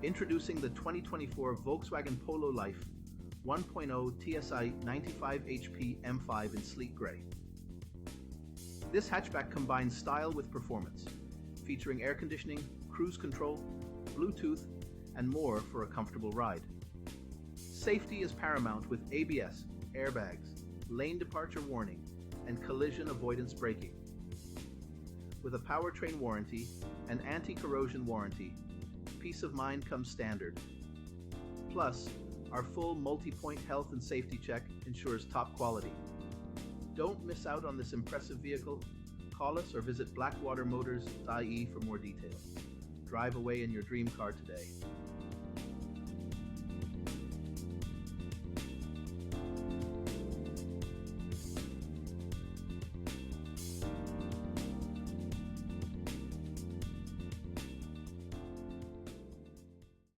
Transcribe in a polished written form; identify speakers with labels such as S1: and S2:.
S1: Introducing the 2024 Volkswagen Polo Life 1.0 TSI 95HP M5 in sleek gray. This hatchback combines style with performance, featuring air conditioning, cruise control, Bluetooth, and more for a comfortable ride. Safety is paramount with ABS, airbags, lane departure warning, and collision avoidance braking. With a powertrain warranty and anti-corrosion warranty, peace of mind comes standard. Plus, our full multi-point health and safety check ensures top quality. Don't miss out on this impressive vehicle. Call us or visit blackwatermotors.ie for more details. Drive away in your dream car today.